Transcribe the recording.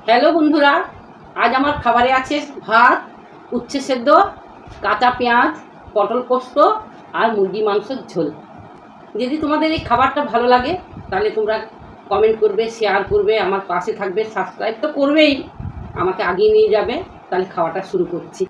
Hello বন্ধুরা, আজ আমার খাবারে আছে ভাত, উচ্ছে সেদ্ধ, কাঁচা পেঁয়াজ, পটল পোস্ত আর মুরগি মাংসের ঝোল। যদি তোমাদের এই খাবারটা ভালো লাগে তাহলে তোমরা কমেন্ট করবে, শেয়ার করবে, আমার পাশে থাকবে, সাবস্ক্রাইব তো করবেই, আমাকে আগিয়ে নিয়ে যাবে। তাহলে খাওয়াটা শুরু করছি।